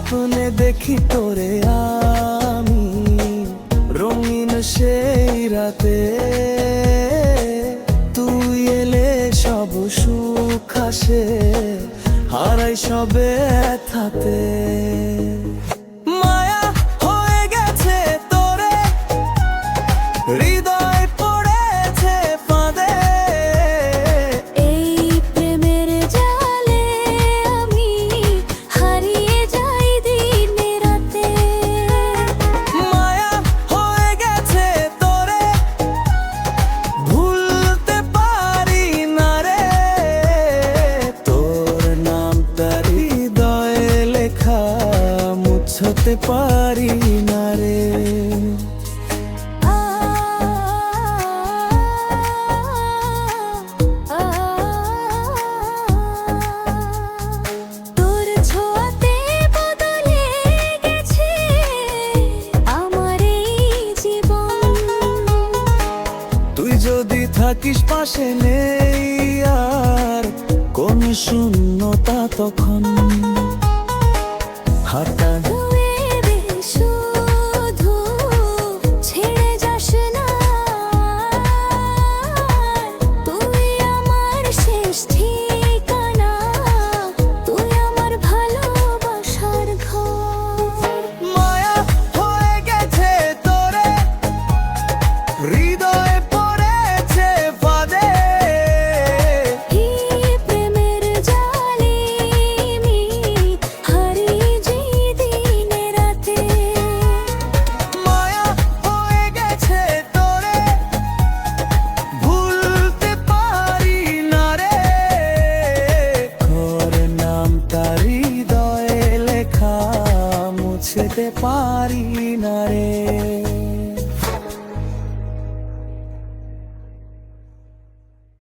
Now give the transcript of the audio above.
স্বপ্নে দেখি তোরে আমি, রঙিন সেই রাতে। তুই এলে সব সুখ আসে, হারাই সবে থাতে। মায়া হয়ে গেছে তোরে, হৃদয় পড়েছে ফাঁদে। এই প্রেমের জালে আমি হারিয়ে যাই দিনে রাতে। মায়া হয়ে গেছে তোরে, ভুলতে পারি না রে। তোর নামটা হৃদয়ে লেখা, মুছতে পারি না রে। তোর ছোঁয়াতে বদলে গেছে আমার এই জীবন। তুই যদি থাকিস পাশে, নেই আর কোন শূন্যতা তখন। হাঁটা